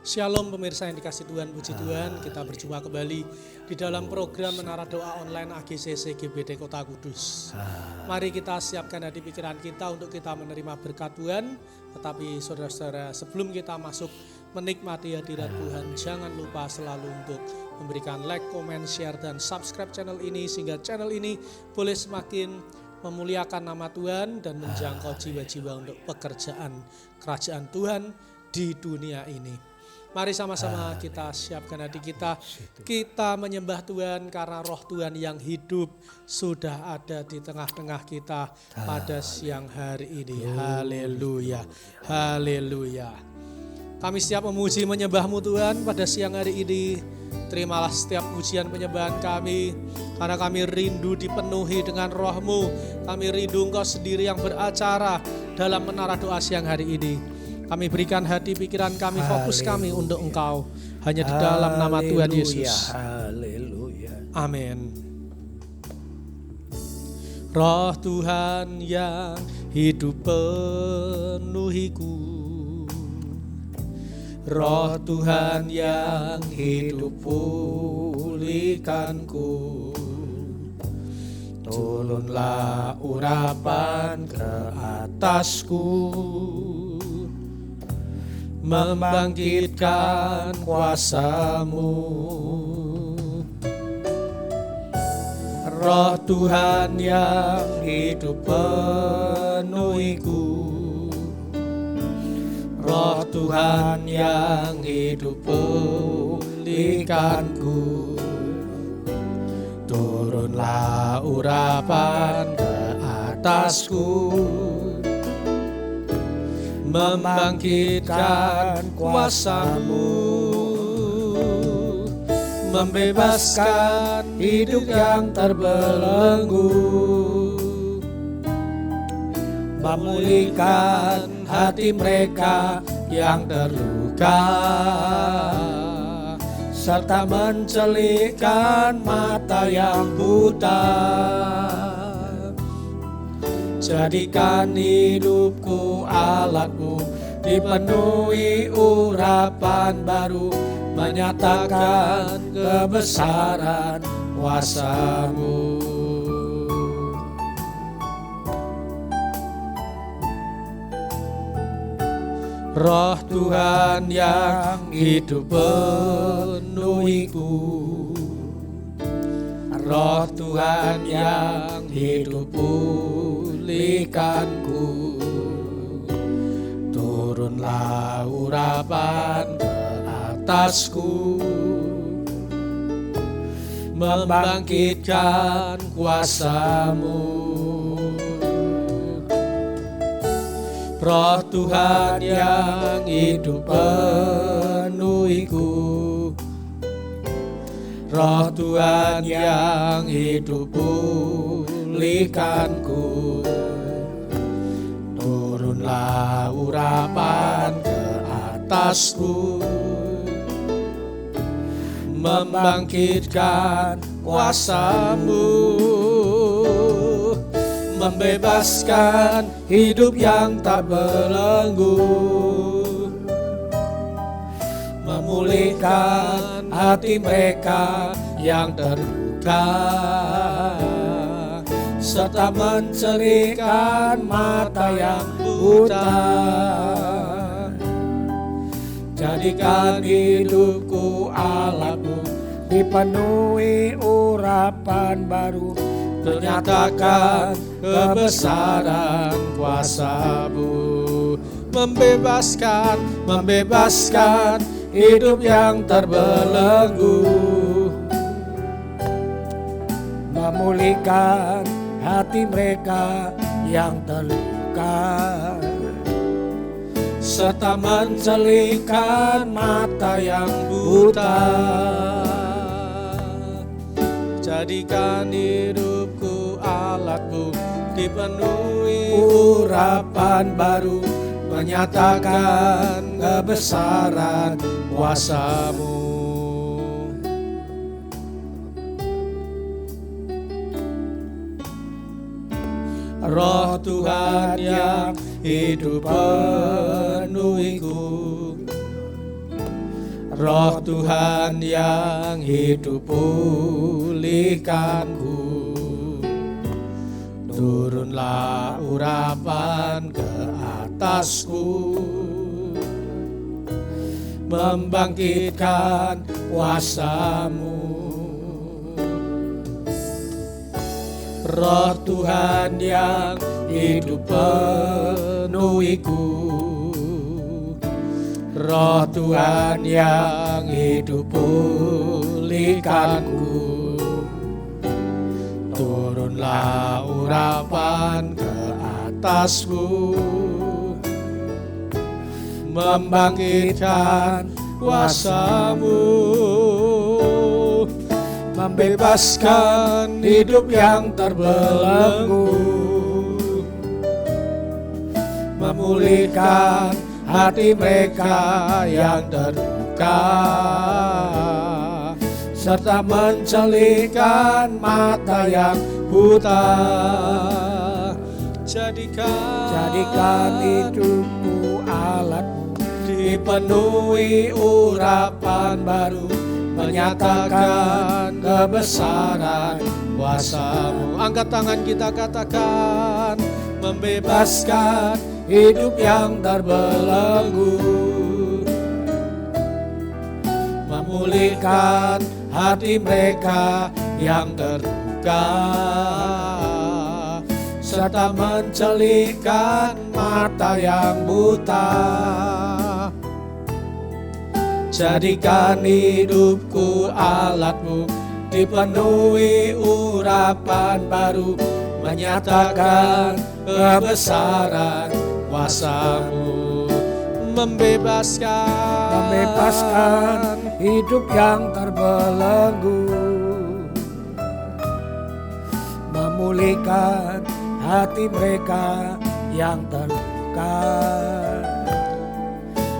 Shalom pemirsa yang dikasih Tuhan, puji Tuhan. Kita berjumpa kembali di dalam program Menara Doa Online AGCC GBD Kota Kudus. Mari kita siapkan hati pikiran kita untuk kita menerima berkat Tuhan. Tetapi saudara-saudara, sebelum kita masuk menikmati hadirat Tuhan, jangan lupa selalu untuk memberikan like, comment, share, dan subscribe channel ini, sehingga channel ini boleh semakin memuliakan nama Tuhan dan menjangkau jiwa-jiwa untuk pekerjaan kerajaan Tuhan di dunia ini. Mari sama-sama kita siapkan hati kita. Kita menyembah Tuhan karena roh Tuhan yang hidup sudah ada di tengah-tengah kita pada siang hari ini. Haleluya, haleluya. Kami siap memuji menyembah-Mu Tuhan pada siang hari ini. Terimalah setiap pujian penyembahan kami, karena kami rindu dipenuhi dengan roh-Mu. Kami rindu Engkau sendiri yang beracara dalam menara doa siang hari ini. Kami berikan hati pikiran kami, fokus kami untuk Engkau, hanya di dalam nama Tuhan Yesus. Amin. Roh Tuhan yang hidup penuhiku, Roh Tuhan yang hidup pulihkanku. Turunlah urapan ke atasku, membangkitkan kuasa-Mu. Roh Tuhan yang hidup penuhiku, Roh Tuhan yang hidup pulihkanku. Turunlah urapan ke atasku, membangkitkan kuasa-Mu, membebaskan hidup yang terbelenggu, memulihkan hati mereka yang terluka, serta mencelikkan mata yang buta. Jadikan hidupku alat-Mu, dipenuhi urapan baru, menyatakan kebesaran kuasa-Mu. Roh Tuhan yang hidup penuhiku, Roh Tuhan yang hidup pulihkanku. Turunlah urapan ke atasku, membangkitkan kuasa-Mu. Roh Tuhan yang hidup penuhiku, Roh Tuhan yang hidup pulihkanku. Turunlah urapan ke atasku, membangkitkan kuasa-Mu, membebaskan hidup yang tak belenggu, memulihkan hati mereka yang terluka, serta mencelikkan mata yang buta. Jadikan hidupku alat-Mu, dipenuhi urapan baru, menyatakan kebesaran kuasa-Mu. Membebaskan hidup yang terbelenggu, memulihkan hati mereka yang terluka, serta mencelikkan mata yang buta. Jadikan hidupku alat-Mu, dipenuhi urapan baru, menyatakan kebesaran kuasa-Mu. Roh Tuhan yang hidup penuhiku, Roh Tuhan yang hidup pulihkanku. Turunlah urapan ke atasku, membangkitkan kuasa-Mu. Roh Tuhan yang hidup penuhiku. Roh Tuhan yang hidup pulihkanku. Turunlah urapan ke atasku, membangkitkan kuasa-Mu, membebaskan hidup yang terbelenggu, memulihkan hati mereka yang terluka, serta mencelihkan mata yang buta. Jadikan hidupku alat-Mu, dipenuhi urapan baru, menyatakan kebesaran kuasa-Mu. Angkat tangan kita, katakan, membebaskan hidup yang terbelenggu, memulihkan hati mereka yang terluka, serta mencelihkan mata yang buta. Jadikan hidupku alat-Mu, dipenuhi urapan baru, menyatakan kebesaran kuasa-Mu, membebaskan hidup yang terbelenggu, memulihkan hati mereka yang terluka,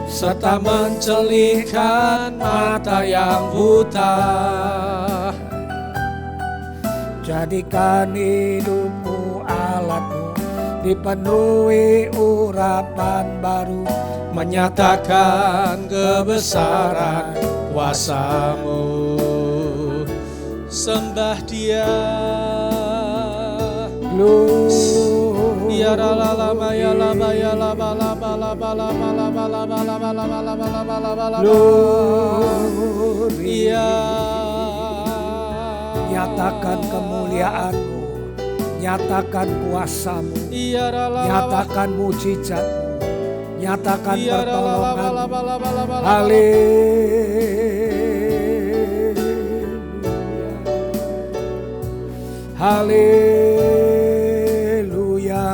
serta mencelihkan mata yang buta. Jadikan hidupku alat-Mu, dipenuhi urapan baru, menyatakan kebesaran kuasa-Mu. Sembah Dia. Ya la la la ya la ba ya la ba la ba la ba la ba la ba la ba la ba la ba la ba la ba la ba la ba. Nyatakan kemuliaan-Mu, nyatakan kuasa-Mu, nyatakan mujizat-Mu, nyatakan pertolongan-Mu. Haleluya, haleluya,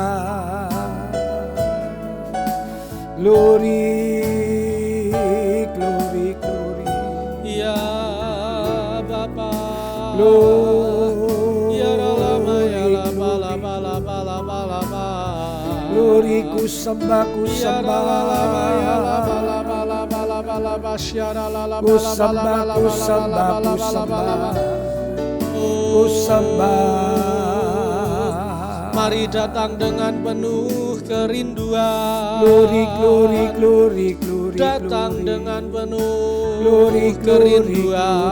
glory, glory, glory. Ya Bapa, glory, ku sembah, ku sembah, ku sembah, ku sembah, ku sembah, ku sembah. Mari datang dengan penuh kerinduan. Glory, glory, glory, glory. Datang dengan penuh kerinduan.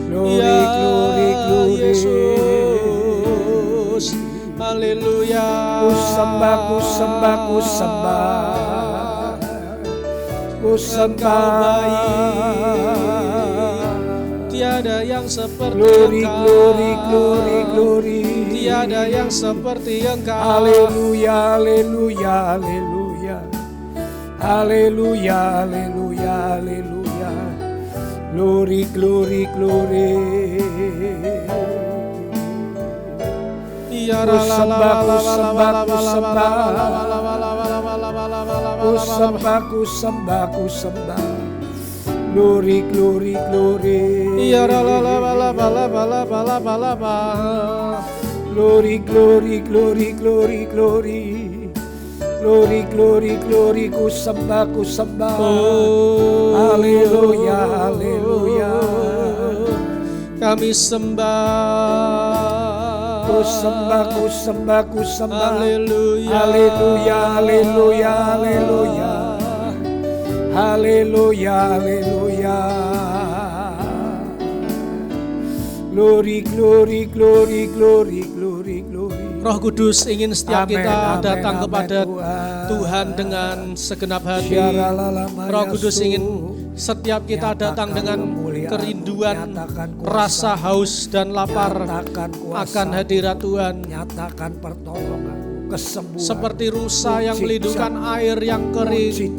Glory, glory, glory. Yesus, haleluya. Ku sembah, ku sembah, ku sembah, ku sembah. Tiada yang seperti Engkau. Glory, glory, glory. Tiada yang seperti Engkau. Haleluya, haleluya, haleluya. Haleluya, haleluya, haleluya. Glory, glory, glory. Ku sembah, ku sembah, ku sembah. Ku sembah, ku sembah, ku sembah. Glory, glory, glory. Ya la la la la la la la la la la. Glory, glory, glory, glory, glory. Glory, glory, glory. Ku sembah, ku sembah. Haleluya, haleluya. Kami sembah. Ku sembah, ku sembah, ku sembah. Haleluya, haleluya, haleluya, haleluya. Haleluya, haleluya. Glory, glory, glory, glory, glory, glory. Roh Kudus ingin setiap Amen, kita amen, datang amen, kepada Tuhan dengan segenap hati. Roh Kudus ingin setiap kita datang dengan kerinduan, rasa haus dan lapar akan hadirat Tuhan. Nyatakan pertolongan, kesembuhan. Seperti rusa yang melindungkan air yang kering,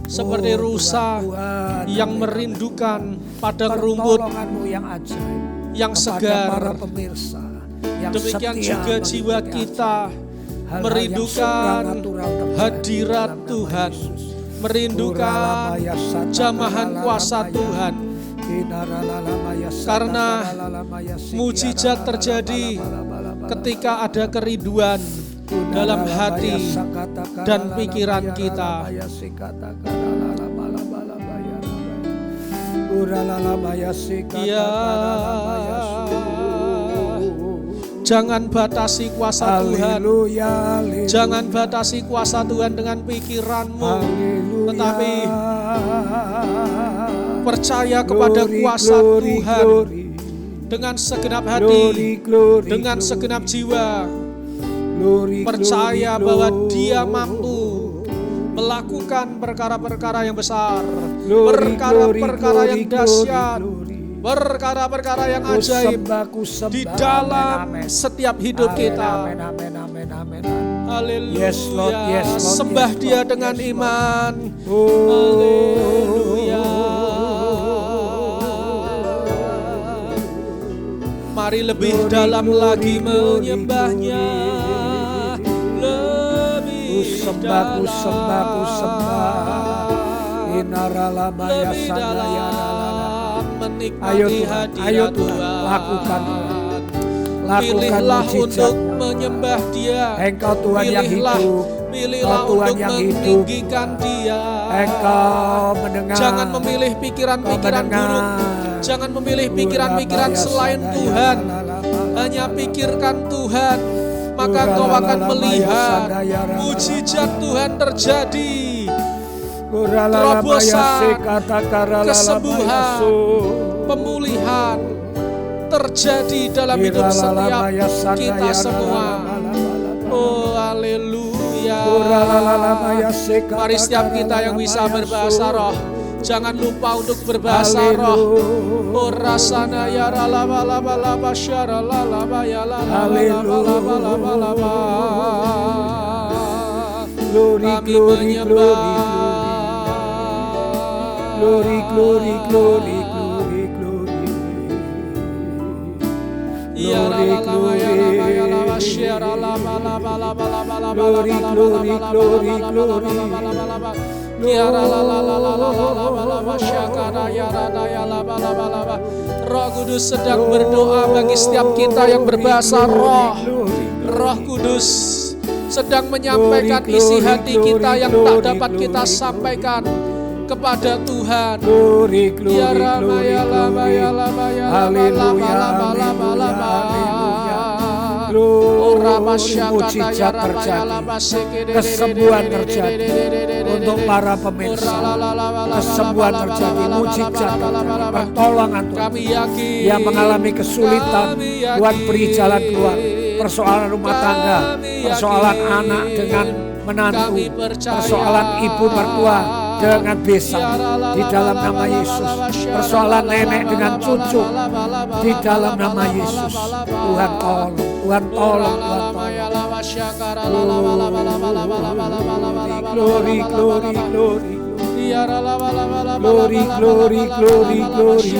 seperti rusa yang merindukan padang rumput yang ajaib, yang segar. para pemirsa, yang Demikian setia juga jiwa mengikuti kita hal-hal merindukan yang supranatural terjadi hadirat dalam nama Tuhan, Yesus. merindukan jamahan kuasa Tuhan. Karena mujizat terjadi ketika ada kerinduan dalam hati dan pikiran kita. Ya, jangan batasi kuasa Tuhan. Jangan batasi kuasa Tuhan dengan pikiranmu, tetapi percaya kepada kuasa Tuhan dengan segenap hati, dengan segenap jiwa. Percaya bahwa Dia mampu melakukan perkara-perkara yang besar, perkara-perkara yang dahsyat, perkara-perkara yang ajaib di dalam setiap hidup kita. Haleluya. Sembah Dia dengan iman. Haleluya. Mari lebih dalam lagi menyembahnya. Lebih dalam menikmati hadirat Tuhan. Pilihlah untuk menyembah Dia. Engkau Tuhan yang hidup. Pilihlah untuk meninggikan Dia. Engkau mendengar. Jangan memilih pikiran-pikiran buruk. Jangan memilih pikiran-pikiran selain Tuhan. Hanya pikirkan Tuhan, maka kau akan melihat mujizat Tuhan terjadi. Terobosan, kesembuhan, pemulihan terjadi dalam hidup setiap kita semua. Oh, haleluya. Mari setiap kita yang bisa berbahasa roh, jangan lupa untuk berbahasa roh. Oh, rasana ya ralaba laba laba syara lalaba ya lalaba laba laba laba. Kami menyembah. Glory, glory, glory, glory, glory. Ya Glory, glory, glory, glory, Roh Kudus sedang berdoa bagi setiap kita yang berbahasa roh. Roh Kudus sedang menyampaikan isi hati kita yang tak dapat kita sampaikan kepada Tuhan. Ya Rama ya Lama ya Lama ya Lama Lama Lama Lama Lama. Mujizat terjadi, kesembuhan terjadi untuk para pemirsa. Kesembuhan terjadi, mujizat terjadi, pertolongan Tuhan. Yang mengalami kesulitan, Tuhan beri jalan keluar. Persoalan rumah tangga, persoalan anak dengan menantu, persoalan ibu mertua dengan besan, di dalam nama Yesus. Persoalan nenek dengan cucu, di dalam nama Yesus. Tuhan tolong, Tuhan tolong, Tuhan tolong. Glory, glory, glory. Glory, glory, glory, glory.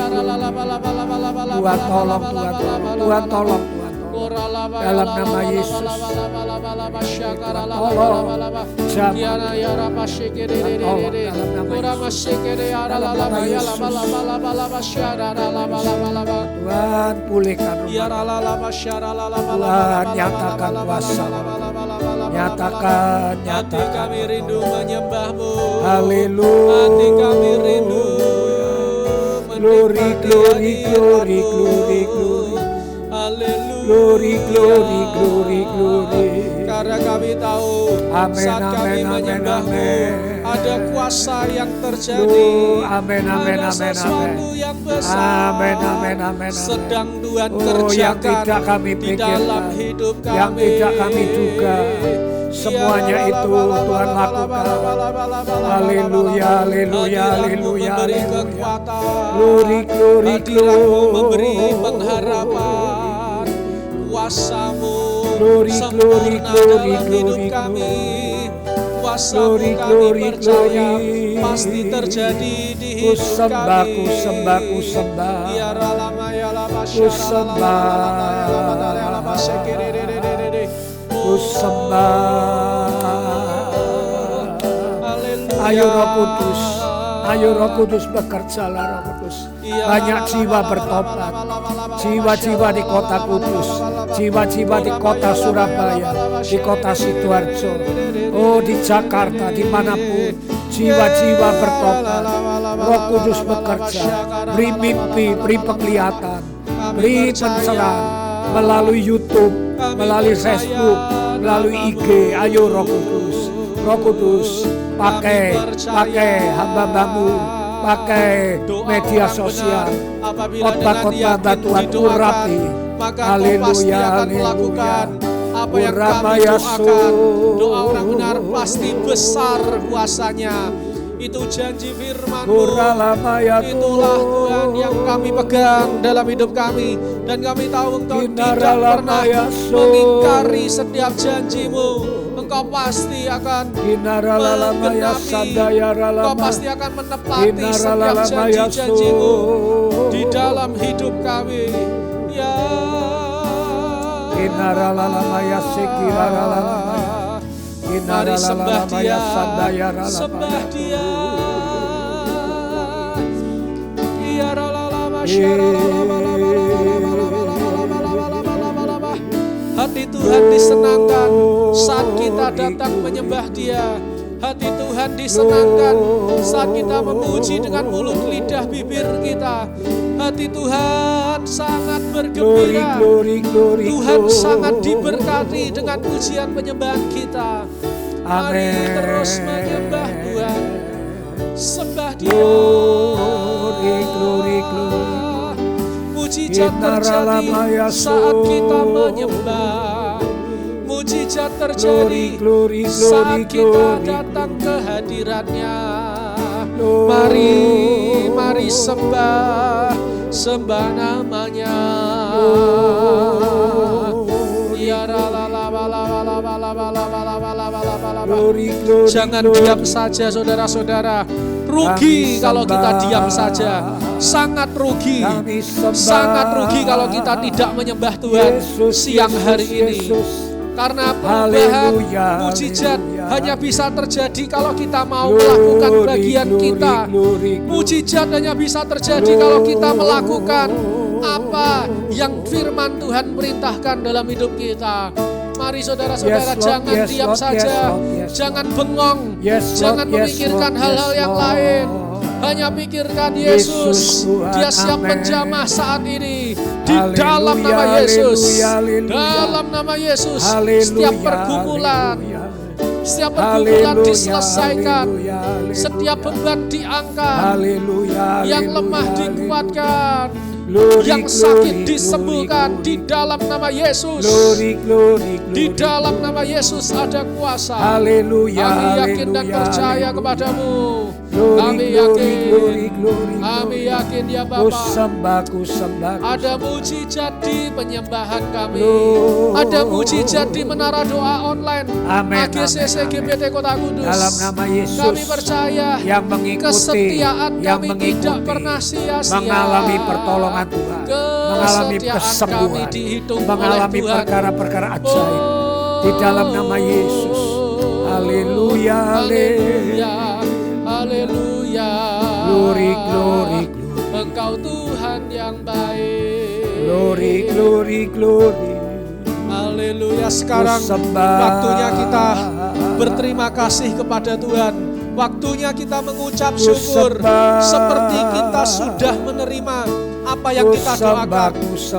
Tuhan tolong, Tuhan tolong, Tuhan tolong, dalam nama Yesus. Tolong, Tuhan pulihkan rumah. Tuhan nyatakan kuasa. Nyatakan, nyatakan. Kami rindu menyembah-Mu. Haleluya. Hati kami rindu. Glory, glory, glory, glory, glory. Haleluya. Glory, glory, glory, glory. Karena kami tahu Amen, saat kami amen, menyembah-Mu amen. ada kuasa yang terjadi. Amen, amen, Ada amen, sesuatu amen. yang besar Amen, amen, amen, amen. sedang Tuhan Yang kerjakan tidak kami di dalam pikirkan, hidup kami. yang tidak kami duga, semuanya itu Tuhan lakukan. Haleluya, haleluya, haleluya, Memberi haleluya. kekuatan. Glory, glory, Hadirat-Mu memberi glory. pengharapan. Kuasa-Mu Glory, sempurna glory, glory, dalam hidup glory, kami. Kuasa-Mu Glory, kami glory, percaya glory. pasti terjadi di Ku hidup sembah, kami. ku sembah, ku sembah. Ya ralama ya lama Ku sembah. Ku sembah. Ayo Roh Kudus, ayo Roh Kudus bekerjalah Roh Kudus. Banyak jiwa bertobat, jiwa-jiwa di kota Kudus, jiwa-jiwa di kota Surabaya, di kota Sidoarjo, oh di Jakarta, dimanapun jiwa-jiwa bertobat. Roh Kudus bekerja, beri mimpi, beri penglihatan, beri pencerahan melalui YouTube, melalui Facebook, melalui IG. Ayo Roh Kudus, Roh Kudus, pakai hamba-hambamu, pakai media sosial, khotbah-khotbah Tuhan urapi. Haleluya, haleluya. Apa yang kami doakan, doa orang benar pasti besar kuasanya. Itu janji firman-Mu. Itulah Tuhan yang kami pegang dalam hidup kami. Dan kami tahu Engkau tidak pernah mengingkari setiap janji-Mu. Engkau pasti akan menggenapi, Engkau pasti akan menepati setiap janji-janji-Mu di dalam hidup kami. Ya mari sembah Dia, sembah Dia. Ya hati Tuhan disenangkan saat kita datang menyembah Dia. Hati Tuhan disenangkan saat kita memuji dengan mulut, lidah, bibir kita. Hati Tuhan sangat bergembira. Tuhan sangat diberkati dengan pujian penyembahan kita. Mari terus menyembah Tuhan, sembah Dia. Mujizat terjadi saat kita menyembah. Mujizat terjadi saat kita datang ke hadirat-Nya. Mari sembah namanya. Jangan diam saja saudara-saudara. Rugi kalau kita diam saja. Sangat rugi. Sangat rugi kalau kita tidak menyembah Tuhan siang hari ini. Karena perubahan mujizat hanya bisa terjadi kalau kita mau melakukan bagian kita. Mujizat hanya bisa terjadi kalau kita melakukan apa yang firman Tuhan perintahkan dalam hidup kita. Mari saudara-saudara, jangan diam saja, jangan bengong, jangan memikirkan hal-hal yang lain. Hanya pikirkan Yesus, Dia siap menjamah saat ini. Di dalam nama Yesus, dalam nama Yesus, setiap pergumulan diselesaikan, setiap beban diangkat, yang lemah dikuatkan, yang sakit disembuhkan di dalam nama Yesus. Di dalam nama Yesus ada kuasa. Kami yakin dan percaya kepadamu. Kami yakin ya Bapa. Ada mujizat di penyembahan kami. Ada mujizat di menara doa online AGCC GBT Kota Kudus. Dalam nama Yesus, kami percaya yang mengikuti, kesetiaan yang kami mengikuti, tidak pernah sia-sia. mengalami pertolongan Tuhan, mengalami kesembuhan, mengalami perkara-perkara ajaib di dalam nama Yesus. Haleluya, haleluya, haleluya. Glory, glory, glory. Engkau Tuhan yang baik. Glory, glory, glory. Haleluya. Sekarang waktunya kita berterima kasih kepada Tuhan. Waktunya kita mengucap syukur seperti kita sudah menerima apa yang kita doakan.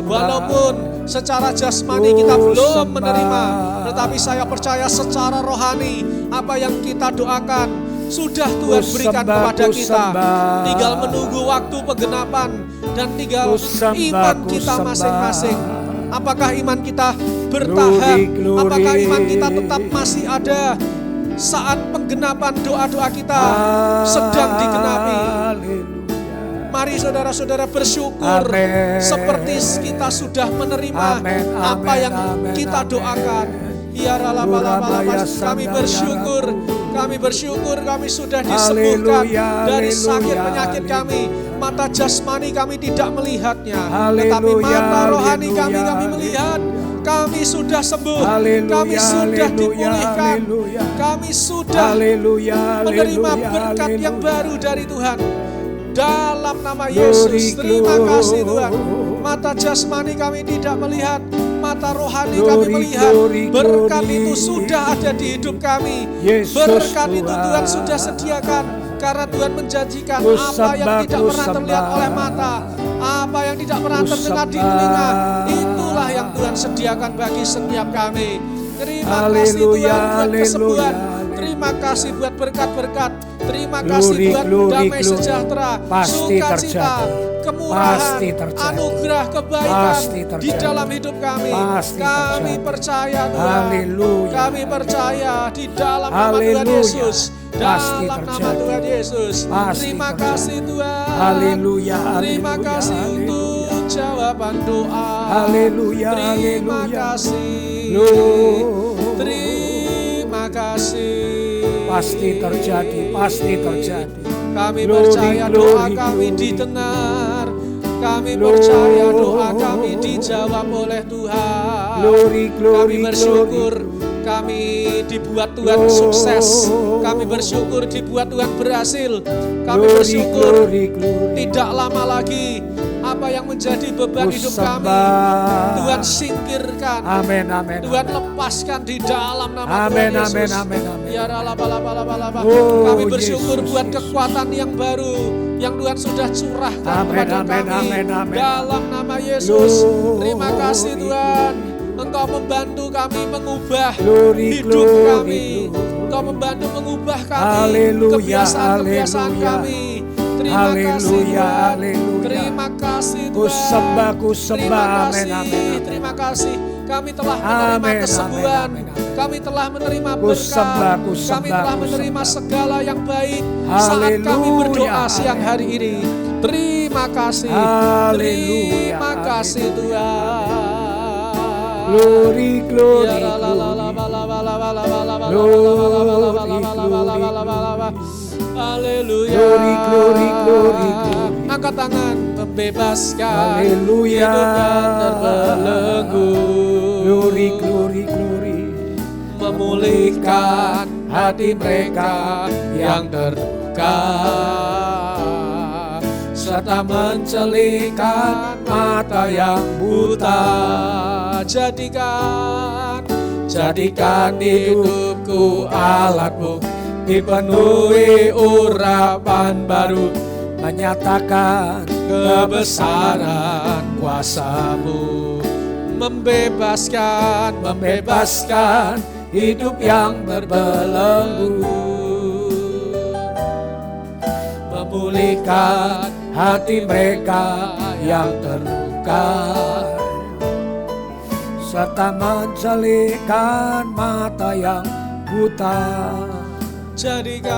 Walaupun Secara jasmani kita belum menerima, tetapi saya percaya secara rohani apa yang kita doakan sudah Tuhan berikan kepada kita. Tinggal menunggu waktu penggenapan dan tinggal iman kita masing-masing. Apakah iman kita bertahan? Apakah iman kita tetap masih ada saat penggenapan doa-doa kita sedang digenapi? Mari saudara-saudara bersyukur seperti kita sudah menerima apa yang kita doakan. Ya kami bersyukur kami sudah disembuhkan dari sakit penyakit kami. Mata jasmani kami tidak melihatnya, tetapi mata rohani kami melihat. Kami sudah sembuh, kami sudah dipulihkan, kami sudah menerima berkat yang baru dari Tuhan. Dalam nama Yesus, terima kasih Tuhan. Mata jasmani kami tidak melihat, mata rohani kami melihat. Berkat itu sudah ada di hidup kami. Berkat itu Tuhan sudah sediakan. Karena Tuhan menjanjikan apa yang tidak pernah terlihat oleh mata, apa yang tidak pernah terdengar di telinga, itulah yang Tuhan sediakan bagi setiap kami. Terima kasih Tuhan buat kesembuhan. Terima kasih buat berkat-berkat. Terima kasih buat damai sejahtera, sukacita, kemurahan, anugerah, kebaikan di dalam hidup kami. Kami percaya Tuhan. Kami percaya di dalam nama Tuhan Yesus. Dalam nama Tuhan Yesus. Terima kasih Tuhan. Terima kasih untuk jawaban doa. Terima kasih. Terima kasih. Pasti terjadi, pasti terjadi. Kami percaya doa kami didengar. Kami percaya doa kami dijawab oleh Tuhan. Kami bersyukur kami dibuat Tuhan sukses. Kami bersyukur dibuat Tuhan berhasil. Kami bersyukur tidak lama lagi apa yang menjadi beban hidup kami Tuhan singkirkan. Amin, amin. Tuhan lepaskan di dalam nama Tuhan Yesus. Ya kami bersyukur buat kekuatan yang baru yang Tuhan sudah curahkan kepada kami dalam nama Yesus. Terima kasih Tuhan. Engkau membantu kami mengubah hidup kami. Engkau membantu mengubah kami, kebiasaan-kebiasaan kami. Terima kasih Tuhan. Terima kasih Tuhan. Terima kasih. Kami telah menerima kesembuhan. Kami telah menerima berkat. Kami telah menerima segala yang baik saat kami berdoa siang hari ini. Terima kasih. Terima kasih Tuhan. Glory, glory, haleluya. Glory, glory, glory. Angkat tangan, membebaskan Haleluya. hidup yang terbelenggu. Glory, glory, glory. Memulihkan hati mereka yang terluka, serta mencelingkan mata yang buta. Jadikan hidupku alatmu, dipenuhi urapan baru, menyatakan kebesaran kuasa-Mu, membebaskan hidup yang berbelenggu, memulihkan hati mereka yang terluka, serta mencelingkan mata yang buta. Jadikan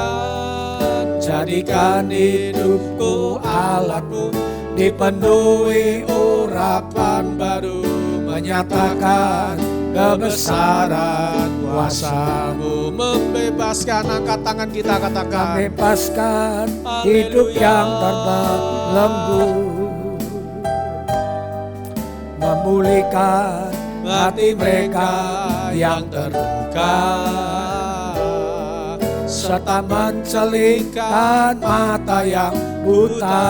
hidupku alatmu, dipenuhi urapan baru, menyatakan kebesaran kuasa-Mu, membebaskan. Angkat tangan kita, katakan, membebaskan hidup yang terbelenggu, memulihkan hati mereka yang terluka, serta mencelingkan mata yang buta.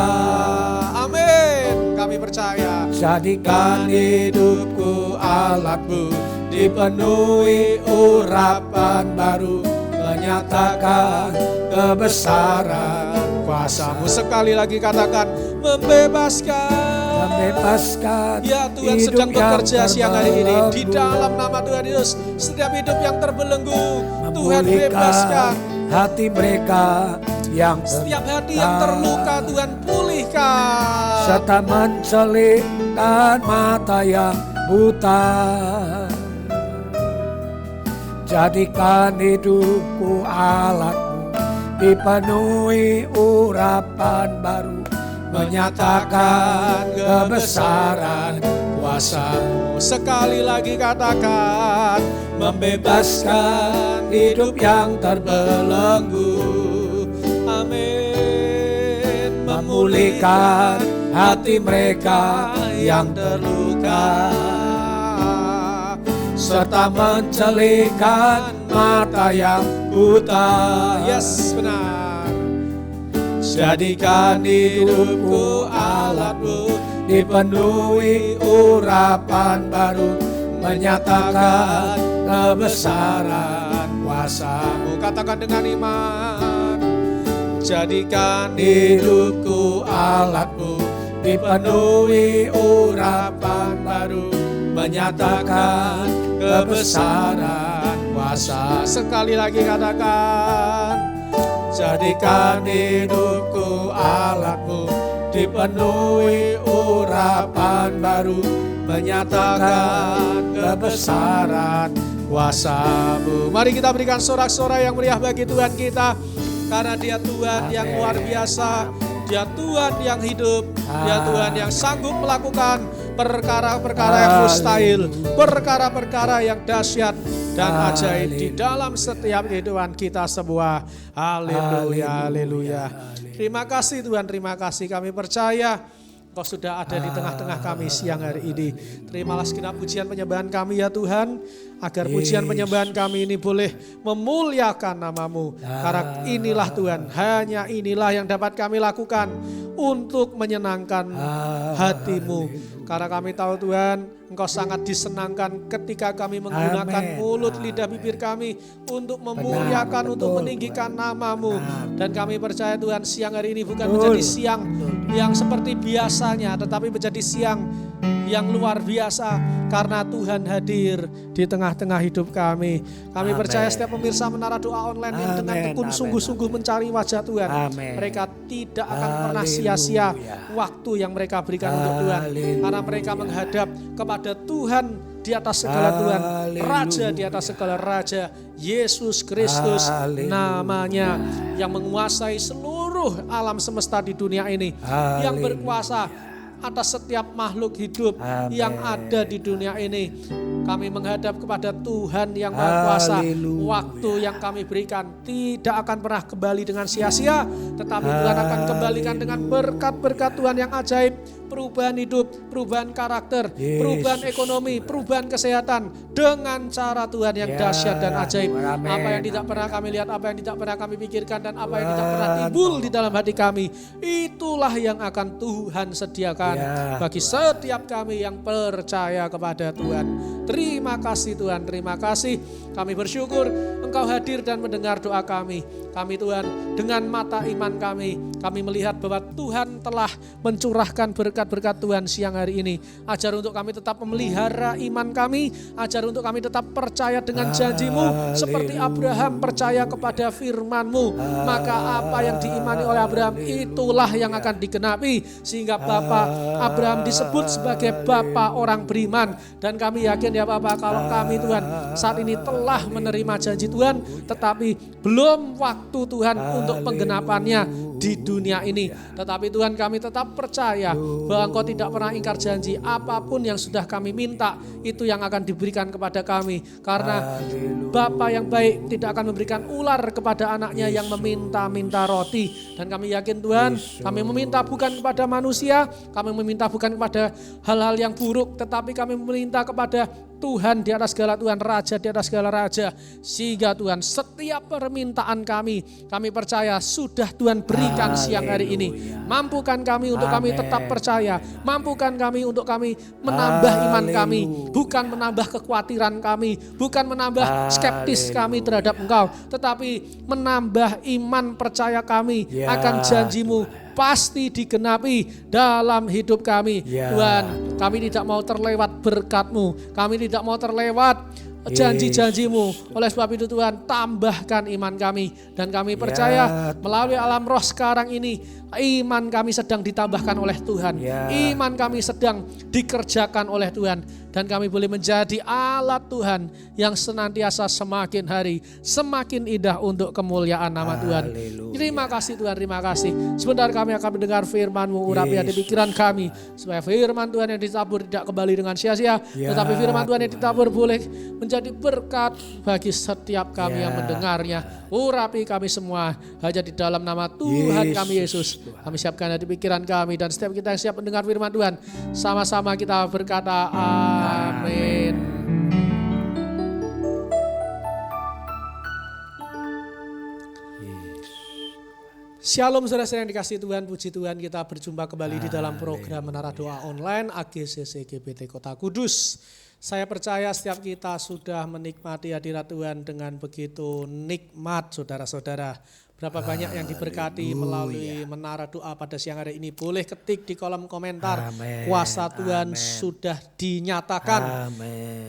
Amin. Kami percaya. Jadikan hidupku alatmu, dipenuhi urapan baru, menyatakan kebesaran kuasa-Mu. Sekali lagi katakan, membebaskan membebaskan Ya Tuhan hidup sedang yang bekerja siang hari ini. Di terbelenggu. dalam nama Tuhan Yesus, setiap hidup yang terbelenggu, Tuhan Memulihkan bebaskan. hati mereka yang Setiap hati yang terluka, Tuhan pulihkan. serta mencelingkan mata yang buta. Jadikan hidupku alatmu, dipenuhi urapan baru, menyatakan kebesaran kuasa-Mu. Sekali lagi katakan, membebaskan hidup yang terbelenggu. Amin. Memulihkan hati mereka yang terluka, serta mencelingkan mata yang buta. Yes, benar. Jadikan hidupku alatmu, dipenuhi urapan baru, menyatakan kebesaran kuasa-Mu. Katakan dengan iman. Jadikan Hidupku alatmu, dipenuhi urapan baru, menyatakan kebesaran kuasa. Sekali lagi katakan. Jadikan hidupku alatmu, dipenuhi urapan baru, menyatakan kebesaran kuasa-Mu. Mari kita berikan sorak-sorai yang meriah bagi Tuhan kita. Karena Dia Tuhan yang luar biasa, Dia Tuhan yang hidup, Dia Tuhan yang sanggup melakukan perkara-perkara yang mustahil, perkara-perkara yang dahsyat dan ajaib di dalam setiap kehidupan kita semua. Haleluya, haleluya. Terima kasih Tuhan, terima kasih. Kami percaya Engkau sudah ada di tengah-tengah kami siang hari ini. Terimalah segenap pujian penyembahan kami ya Tuhan, agar pujian penyembahan kami ini boleh memuliakan nama-Mu. Karena inilah Tuhan, hanya inilah yang dapat kami lakukan untuk menyenangkan hati-Mu. Karena kami tahu Tuhan, Engkau sangat disenangkan ketika kami menggunakan mulut, lidah, bibir kami untuk memuliakan, untuk meninggikan nama-Mu. Dan kami percaya Tuhan, siang hari ini bukan menjadi siang yang seperti biasanya, tetapi menjadi siang yang luar biasa karena Tuhan hadir di tengah-tengah hidup kami. Kami percaya setiap pemirsa Menara Doa Online yang dengan tekun sungguh-sungguh mencari wajah Tuhan, mereka tidak akan pernah sia-sia waktu yang mereka berikan untuk Tuhan, karena mereka menghadap kepada Tuhan di atas segala Tuhan, Raja di atas segala Raja, Yesus Kristus namanya, yang menguasai seluruh alam semesta di dunia ini, yang berkuasa atas setiap makhluk hidup yang ada di dunia ini. Kami menghadap kepada Tuhan yang Maha Kuasa. Waktu yang kami berikan tidak akan pernah kembali dengan sia-sia, tetapi Tuhan akan kembalikan dengan berkat-berkat Tuhan yang ajaib, perubahan hidup, perubahan karakter, perubahan ekonomi, perubahan kesehatan dengan cara Tuhan yang dahsyat dan ajaib. Apa yang tidak pernah kami lihat, apa yang tidak pernah kami pikirkan, dan apa yang tidak pernah timbul di dalam hati kami, itulah yang akan Tuhan sediakan bagi setiap kami yang percaya kepada Tuhan. Terima kasih Tuhan, terima kasih. Kami bersyukur Engkau hadir dan mendengar doa kami. Kami Tuhan, dengan mata iman kami melihat bahwa Tuhan telah mencurahkan berkat-berkat Tuhan siang hari ini. Ajar untuk kami tetap memelihara iman kami, ajar untuk kami tetap percaya dengan janji-Mu, seperti Abraham percaya kepada firman-Mu. Maka apa yang diimani oleh Abraham, itulah yang akan digenapi, sehingga Bapa Abraham disebut sebagai Bapa orang beriman. Dan kami yakin ya Bapa, kalau kami Tuhan saat ini telah menerima janji Tuhan, tetapi belum waktu Tuhan untuk penggenapannya di dunia ini. Tetapi Tuhan, kami tetap percaya bahwa Engkau tidak pernah ingkar janji. Apapun yang sudah kami minta, itu yang akan diberikan kepada kami. Karena Bapa yang baik tidak akan memberikan ular kepada anaknya yang meminta-minta roti. Dan kami yakin Tuhan, kami meminta bukan kepada manusia, kami meminta bukan kepada hal-hal yang buruk, tetapi kami meminta kepada Tuhan di atas segala Tuhan, Raja di atas segala Raja. Sehingga Tuhan setiap permintaan kami percaya sudah Tuhan berikan siang hari ini. Mampukan kami untuk kami tetap percaya. Mampukan kami untuk kami menambah iman kami. Bukan menambah kekhawatiran kami. Bukan menambah skeptis kami terhadap Engkau. Tetapi menambah iman percaya kami akan janjimu pasti digenapi dalam hidup kami. Tuhan, kami tidak mau terlewat berkat-Mu. Kami tidak mau terlewat janji-janji-Mu. Oleh sebab itu Tuhan, tambahkan iman kami. Dan kami percaya melalui alam roh sekarang ini, iman kami sedang ditambahkan oleh Tuhan. Iman kami sedang dikerjakan oleh Tuhan. Dan kami boleh menjadi alat Tuhan yang senantiasa semakin hari semakin indah untuk kemuliaan nama Tuhan. Terima kasih Tuhan, terima kasih. Sebentar kami akan mendengar firman-Mu, urapi hati pikiran kami. Supaya firman Tuhan yang ditabur tidak kembali dengan sia-sia. Tetapi firman Tuhan yang ditabur boleh menjadi berkat bagi setiap kami yang mendengarnya. Urapi kami semua hanya di dalam nama Tuhan kami Yesus. Kami siapkan hati pikiran kami dan setiap kita yang siap mendengar firman Tuhan. Sama-sama kita berkata amin. Shalom saudara-saudara yang dikasihi Tuhan, puji Tuhan kita berjumpa kembali di dalam program Menara Doa Online AGCC GBT Kota Kudus. Saya percaya setiap kita sudah menikmati hadirat Tuhan dengan begitu nikmat saudara-saudara. Berapa banyak yang diberkati melalui Menara Doa pada siang hari ini. Boleh ketik di kolom komentar. Kuasa Tuhan sudah dinyatakan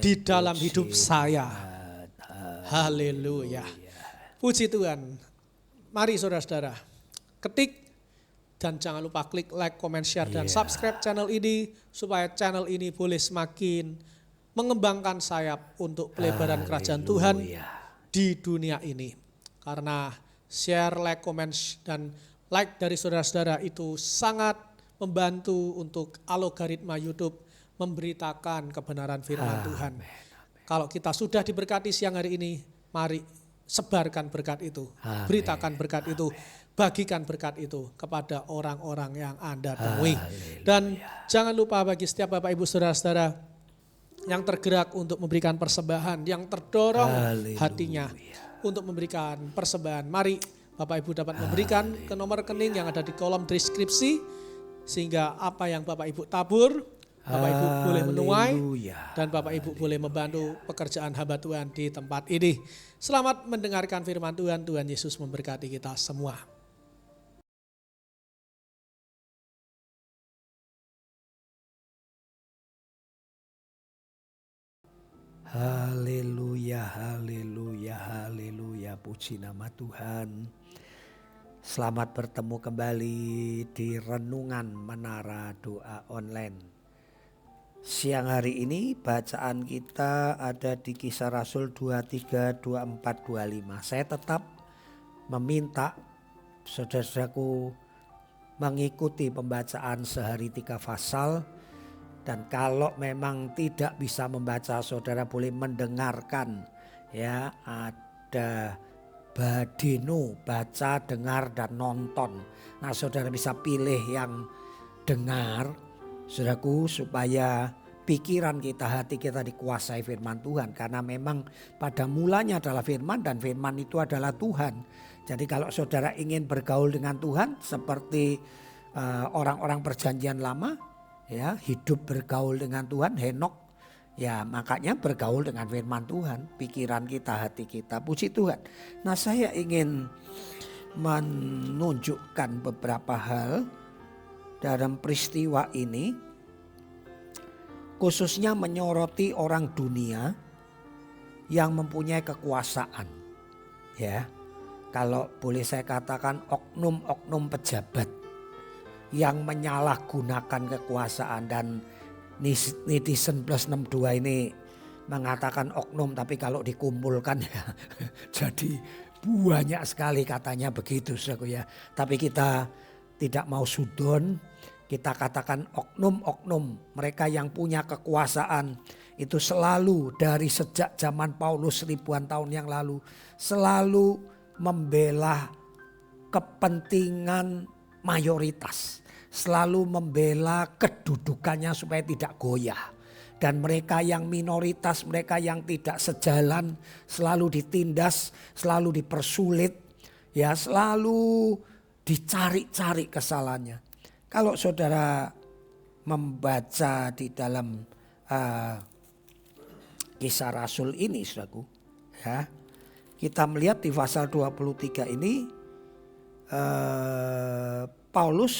di dalam hidup saya. Haleluya. Puji Tuhan. Mari saudara-saudara, ketik dan jangan lupa klik like, comment, share dan subscribe channel ini supaya channel ini boleh semakin mengembangkan sayap untuk pelebaran kerajaan Tuhan di dunia ini. Karena share, like, comment, dan like dari saudara-saudara itu sangat membantu untuk algoritma YouTube memberitakan kebenaran firman Tuhan. Kalau kita sudah diberkati siang hari ini, mari sebarkan berkat itu, beritakan berkat itu, bagikan berkat itu kepada orang-orang yang Anda temui. Dan jangan lupa bagi setiap Bapak Ibu saudara-saudara yang tergerak untuk memberikan persembahan, yang terdorong hatinya untuk memberikan persembahan. Mari Bapak Ibu dapat memberikan ke nomor rekening yang ada di kolom deskripsi, sehingga apa yang Bapak Ibu tabur, Bapak Ibu boleh menuai dan Bapak Ibu boleh membantu pekerjaan hamba Tuhan di tempat ini. Selamat mendengarkan firman Tuhan. Tuhan Yesus memberkati kita semua. Haleluya, haleluya, haleluya, puji nama Tuhan. Selamat bertemu kembali di Renungan Menara Doa Online. Siang hari ini bacaan kita ada di Kisah Rasul 23, 24, 25. Saya tetap meminta saudara-saudaraku mengikuti pembacaan sehari 3 pasal. Dan kalau memang tidak bisa membaca, saudara boleh mendengarkan. Ya, ada Badeno, baca, dengar, dan nonton. Nah, saudara bisa pilih yang dengar, saudaraku, supaya pikiran kita, hati kita dikuasai firman Tuhan. Karena memang pada mulanya adalah firman dan firman itu adalah Tuhan. Jadi kalau saudara ingin bergaul dengan Tuhan seperti orang-orang perjanjian lama, ya, hidup bergaul dengan Tuhan, Henok, ya makanya bergaul dengan firman Tuhan, pikiran kita, hati kita, puji Tuhan. Nah, saya ingin menunjukkan beberapa hal dalam peristiwa ini, khususnya menyoroti orang dunia yang mempunyai kekuasaan. Ya, kalau boleh saya katakan oknum-oknum pejabat yang menyalahgunakan kekuasaan. Dan netizen plus 62 ini mengatakan oknum, tapi kalau dikumpulkan ya jadi banyak sekali katanya begitu, saudaraku ya. Tapi kita tidak mau sudon, kita katakan oknum-oknum, mereka yang punya kekuasaan itu selalu dari sejak zaman Paulus ribuan tahun yang lalu selalu membela kepentingan mayoritas, selalu membela kedudukannya supaya tidak goyah. Dan mereka yang minoritas, mereka yang tidak sejalan selalu ditindas, selalu dipersulit, ya selalu dicari-cari kesalahannya. Kalau saudara membaca di dalam Kisah Rasul ini, saudaraku, ya, kita melihat di pasal 23 ini Paulus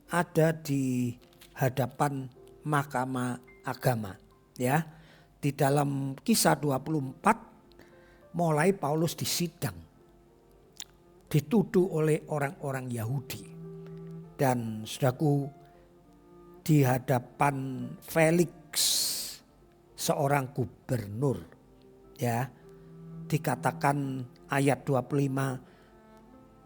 ada di hadapan mahkamah agama, ya. Di dalam Kisah 24 mulai Paulus disidang, dituduh oleh orang-orang Yahudi, dan saudaraku di hadapan Felix, seorang gubernur, ya, dikatakan ayat 25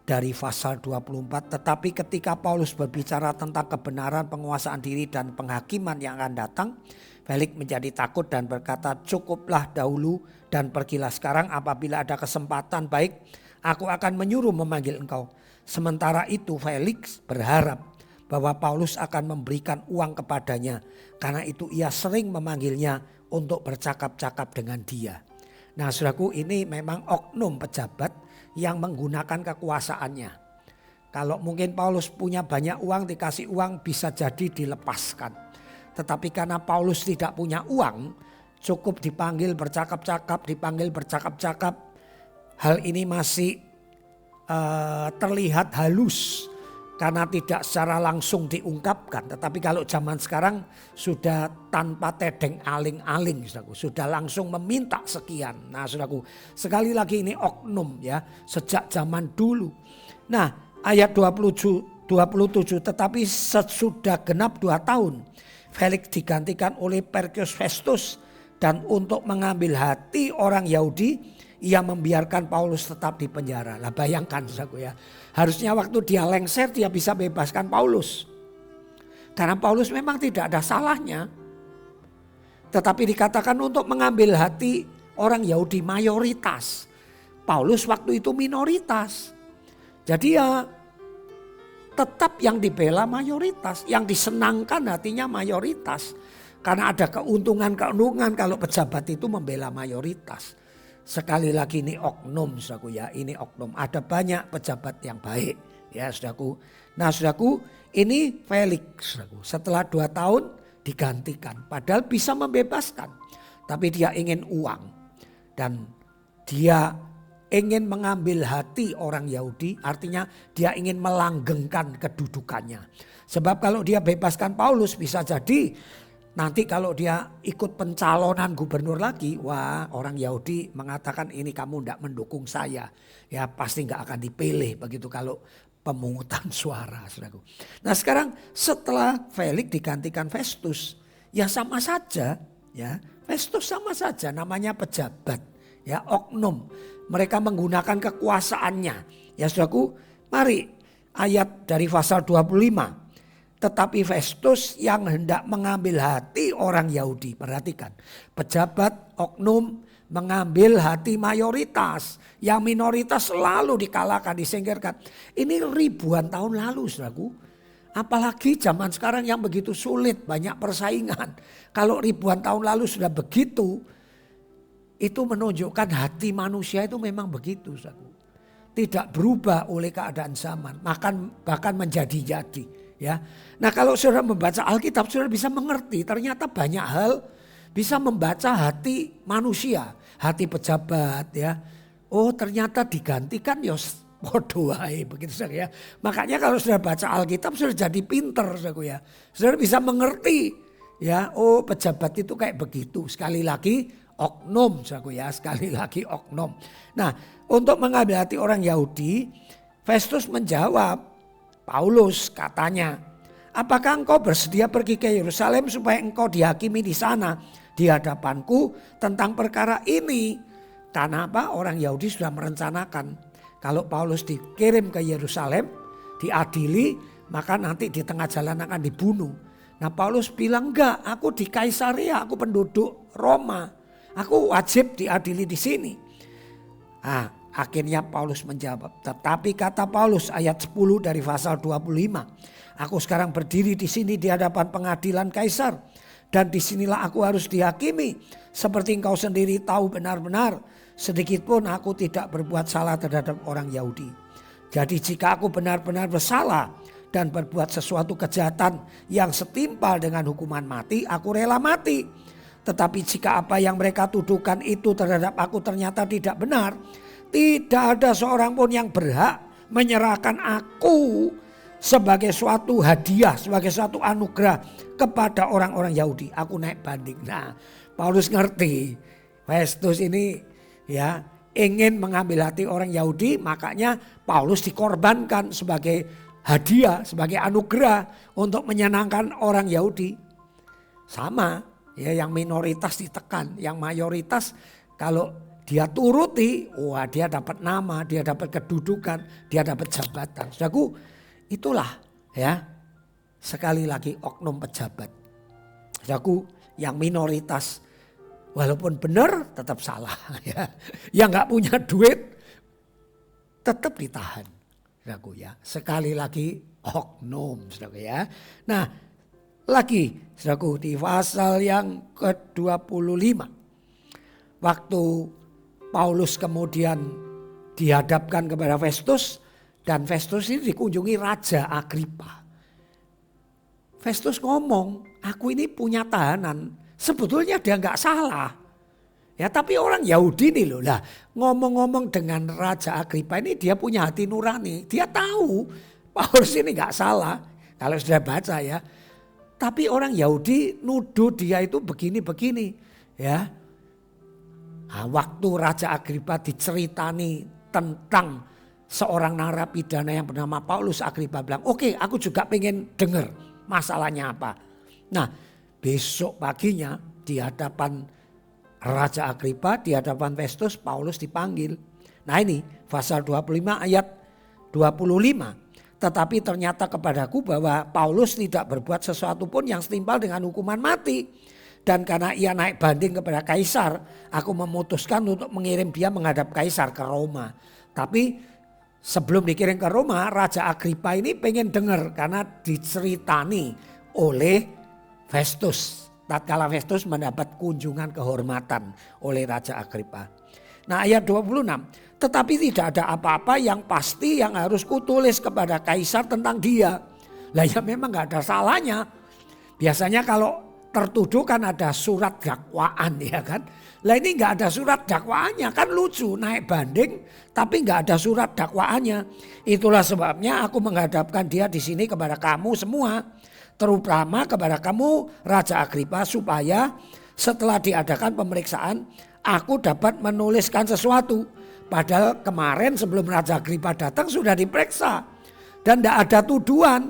dari pasal 24, tetapi ketika Paulus berbicara tentang kebenaran, penguasaan diri dan penghakiman yang akan datang, Felix menjadi takut dan berkata, cukuplah dahulu dan pergilah sekarang, apabila ada kesempatan baik aku akan menyuruh memanggil engkau. Sementara itu Felix berharap bahwa Paulus akan memberikan uang kepadanya, karena itu ia sering memanggilnya untuk bercakap-cakap dengan dia. Nah saudaraku, ini memang oknum pejabat yang menggunakan kekuasaannya. Kalau mungkin Paulus punya banyak uang, dikasih uang bisa jadi dilepaskan. Tetapi karena Paulus tidak punya uang, cukup dipanggil bercakap-cakap, Hal ini masih terlihat halus karena tidak secara langsung diungkapkan. Tetapi kalau zaman sekarang sudah tanpa tedeng aling-aling, saudaraku, sudah langsung meminta sekian. Nah saudaraku, sekali lagi ini oknum, ya, sejak zaman dulu. Nah ayat 27, tetapi sesudah genap 2 tahun Felix digantikan oleh Porcius Festus, dan untuk mengambil hati orang Yahudi ia membiarkan Paulus tetap di penjara. Lah bayangkan saudaraku, ya, harusnya waktu dia lengser dia bisa bebaskan Paulus. Karena Paulus memang tidak ada salahnya. Tetapi dikatakan untuk mengambil hati orang Yahudi mayoritas. Paulus waktu itu minoritas. Jadi ya tetap yang dibela mayoritas, yang disenangkan hatinya mayoritas. Karena ada keuntungan kalau pejabat itu membela mayoritas. Sekali lagi ini oknum, saudaraku, ya, ini oknum. Ada banyak pejabat yang baik, ya saudaraku. Nah saudaraku, ini Felix, saudaraku, setelah 2 tahun digantikan. Padahal bisa membebaskan, tapi dia ingin uang. Dan dia ingin mengambil hati orang Yahudi, artinya dia ingin melanggengkan kedudukannya. Sebab kalau dia bebaskan Paulus bisa jadi nanti kalau dia ikut pencalonan gubernur lagi, wah orang Yahudi mengatakan ini kamu tidak mendukung saya. Ya pasti nggak akan dipilih begitu kalau pemungutan suara, saudaraku. Nah sekarang setelah Felix digantikan Festus, ya sama saja, ya Festus sama saja, namanya pejabat, ya oknum. Mereka menggunakan kekuasaannya. Ya saudaraku, mari ayat dari pasal 25. Tetapi Festus yang hendak mengambil hati orang Yahudi. Perhatikan, pejabat oknum mengambil hati mayoritas. Yang minoritas selalu dikalahkan, disingkirkan. Ini ribuan tahun lalu, saudaraku. Apalagi zaman sekarang yang begitu sulit, banyak persaingan. Kalau ribuan tahun lalu sudah begitu, itu menunjukkan hati manusia itu memang begitu, saudaraku. Tidak berubah oleh keadaan zaman, bahkan menjadi-jadi. Ya, nah kalau saudara membaca Alkitab, saudara bisa mengerti ternyata banyak hal bisa membaca hati manusia, hati pejabat, ya. Oh ternyata digantikan ya podo wae begitu saudara, ya. Makanya kalau saudara baca Alkitab saudara jadi pinter, saudara, ya. Saudara bisa mengerti, ya. Oh pejabat itu kayak begitu. Sekali lagi oknum, saudara, ya. Sekali lagi oknum. Nah untuk mengambil hati orang Yahudi, Festus menjawab Paulus, katanya, apakah engkau bersedia pergi ke Yerusalem supaya engkau dihakimi di sana di hadapanku tentang perkara ini? Karena apa? Orang Yahudi sudah merencanakan kalau Paulus dikirim ke Yerusalem, diadili, maka nanti di tengah jalan akan dibunuh. Nah Paulus bilang enggak, aku di Kaisaria, aku penduduk Roma, aku wajib diadili di sini. Akhirnya Paulus menjawab, tetapi kata Paulus ayat 10 dari pasal 25, aku sekarang berdiri di sini di hadapan pengadilan Kaisar Dan disinilah aku harus dihakimi. Seperti engkau sendiri tahu benar-benar, sedikit pun aku tidak berbuat salah terhadap orang Yahudi. Jadi jika aku benar-benar bersalah dan berbuat sesuatu kejahatan yang setimpal dengan hukuman mati, aku rela mati. Tetapi jika apa yang mereka tuduhkan itu terhadap aku ternyata tidak benar, tidak ada seorang pun yang berhak menyerahkan aku sebagai suatu hadiah, sebagai suatu anugerah kepada orang-orang Yahudi. Aku naik banding. Nah, Paulus ngerti Festus ini ya ingin mengambil hati orang Yahudi, makanya Paulus dikorbankan sebagai hadiah, sebagai anugerah untuk menyenangkan orang Yahudi. Sama ya, yang minoritas ditekan, yang mayoritas kalau dia turuti, wah dia dapat nama, dia dapat kedudukan, dia dapat jabatan. Saudaraku, itulah ya sekali lagi oknum pejabat. Saudaraku, yang minoritas walaupun benar tetap salah ya. Yang nggak punya duit tetap ditahan. Saudaraku ya. Sekali lagi oknum, saudaraku ya. Nah, lagi saudaraku di pasal yang ke-25. Waktu Paulus kemudian dihadapkan kepada Festus, dan Festus ini dikunjungi Raja Agripa. Festus ngomong, aku ini punya tahanan. Sebetulnya dia nggak salah. Ya, tapi orang Yahudi nih loh. Lah, ngomong-ngomong dengan Raja Agripa ini dia punya hati nurani. Dia tahu Paulus ini nggak salah. Kalau sudah baca ya. Tapi orang Yahudi nuduh dia itu begini-begini. Ya. Nah, waktu Raja Agripa diceritani tentang seorang narapidana yang bernama Paulus, Agripa bilang, oke, aku juga pengen dengar masalahnya apa. Nah, besok paginya di hadapan Raja Agripa, di hadapan Festus, Paulus dipanggil. Nah ini pasal 25 ayat 25. Tetapi ternyata kepadaku bahwa Paulus tidak berbuat sesuatu pun yang setimpal dengan hukuman mati. Dan karena ia naik banding kepada Kaisar, aku memutuskan untuk mengirim dia menghadap Kaisar ke Roma. Tapi sebelum dikirim ke Roma, Raja Agripa ini pengen dengar karena diceritani oleh Festus. Tatkala Festus mendapat kunjungan kehormatan oleh Raja Agripa. Nah ayat 26. Tetapi tidak ada apa-apa yang pasti yang harus kutulis kepada Kaisar tentang dia. Lah ya memang gak ada salahnya. Biasanya kalau tertuduh kan ada surat dakwaan ya kan. Lah ini gak ada surat dakwaannya, kan lucu, naik banding tapi gak ada surat dakwaannya. Itulah sebabnya aku menghadapkan dia di sini kepada kamu semua, terutama kepada kamu Raja Agripa, supaya setelah diadakan pemeriksaan aku dapat menuliskan sesuatu. Padahal kemarin sebelum Raja Agripa datang sudah diperiksa dan tidak ada tuduhan.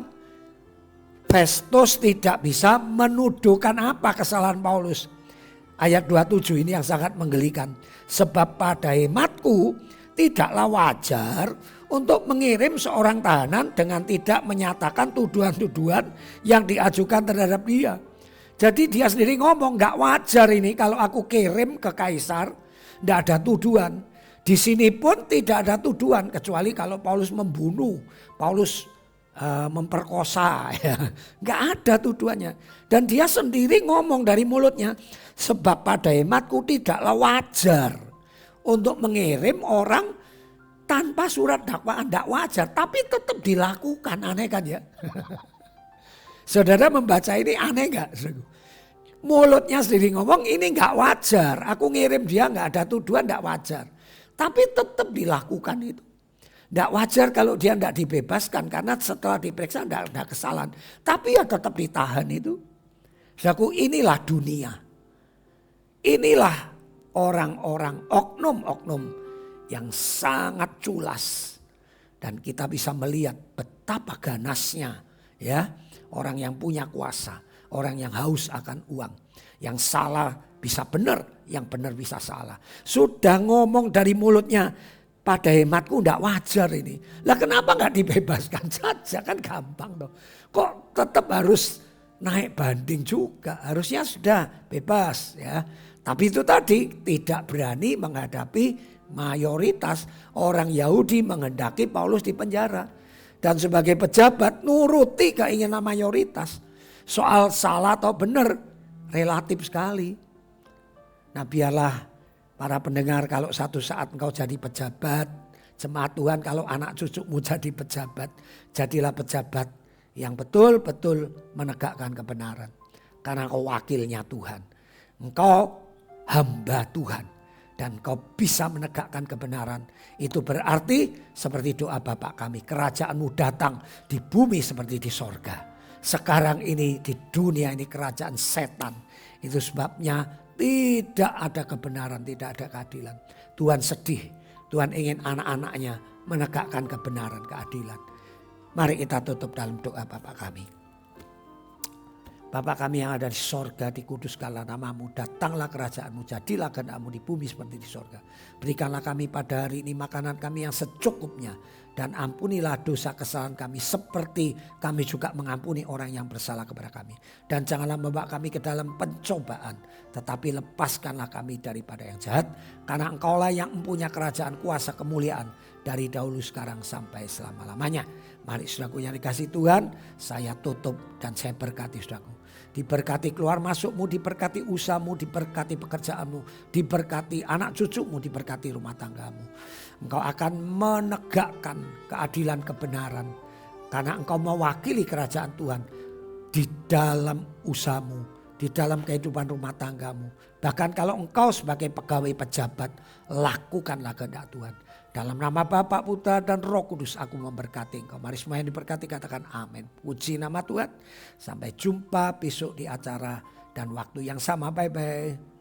Festus tidak bisa menuduhkan apa kesalahan Paulus. Ayat 27 ini yang sangat menggelikan. Sebab pada hematku tidaklah wajar untuk mengirim seorang tahanan dengan tidak menyatakan tuduhan-tuduhan yang diajukan terhadap dia. Jadi dia sendiri ngomong gak wajar ini kalau aku kirim ke Kaisar tidak ada tuduhan. Di sini pun tidak ada tuduhan kecuali kalau Paulus membunuh, Paulus memperkosa, ya. Gak ada tuduhannya. Dan dia sendiri ngomong dari mulutnya, sebab pada hematku tidaklah wajar untuk mengirim orang tanpa surat dakwaan, tidak wajar, tapi tetap dilakukan. Aneh kan ya? Saudara membaca ini aneh gak? Mulutnya sendiri ngomong ini gak wajar, aku ngirim dia gak ada tuduhan, gak wajar, tapi tetap dilakukan itu. Tidak wajar kalau dia tidak dibebaskan karena setelah diperiksa tidak ada kesalahan. Tapi ya tetap ditahan itu. Saudaraku, inilah dunia. Inilah orang-orang oknum-oknum yang sangat culas. Dan kita bisa melihat betapa ganasnya ya orang yang punya kuasa. Orang yang haus akan uang. Yang salah bisa benar, yang benar bisa salah. Sudah ngomong dari mulutnya, pada hematku tidak wajar ini. Lah kenapa nggak dibebaskan saja, kan gampang dong. Kok tetap harus naik banding juga? Harusnya sudah bebas ya. Tapi itu tadi tidak berani menghadapi mayoritas orang Yahudi menghendaki Paulus dipenjara. Dan sebagai pejabat nuruti keinginan mayoritas. Soal salah atau benar, relatif sekali. Nah biarlah para pendengar kalau satu saat engkau jadi pejabat, jemaat Tuhan kalau anak cucumu jadi pejabat, jadilah pejabat yang betul-betul menegakkan kebenaran. Karena engkau wakilnya Tuhan, engkau hamba Tuhan dan engkau bisa menegakkan kebenaran. Itu berarti seperti doa Bapa kami, kerajaanmu datang di bumi seperti di sorga. Sekarang ini di dunia ini kerajaan setan. Itu sebabnya tidak ada kebenaran, tidak ada keadilan. Tuhan sedih. Tuhan ingin anak-anaknya menegakkan kebenaran, keadilan. Mari kita tutup dalam doa Bapa kami. Bapa kami yang ada di sorga, dikuduskanlah namamu, datanglah kerajaanmu, jadilah kehendak-mu di bumi seperti di sorga. Berikanlah kami pada hari ini makanan kami yang secukupnya, dan ampunilah dosa kesalahan kami seperti kami juga mengampuni orang yang bersalah kepada kami. Dan janganlah membawa kami ke dalam pencobaan, tetapi lepaskanlah kami daripada yang jahat, karena engkaulah yang mempunyai kerajaan, kuasa, kemuliaan dari dahulu, sekarang, sampai selama-lamanya. Mari saudaraku yang dikasihi Tuhan, saya tutup dan saya berkati saudaraku. Diberkati keluar masukmu, diberkati usahamu, diberkati pekerjaanmu, diberkati anak cucumu, diberkati rumah tanggamu. Engkau akan menegakkan keadilan kebenaran karena engkau mewakili kerajaan Tuhan di dalam usahamu, di dalam kehidupan rumah tanggamu. Bahkan kalau engkau sebagai pegawai pejabat, lakukanlah kehendak Tuhan. Dalam nama Bapa, Putra dan Roh Kudus aku memberkati engkau. Mari semua yang diberkati katakan amin. Puji nama Tuhan. Sampai jumpa besok di acara dan waktu yang sama. Bye-bye.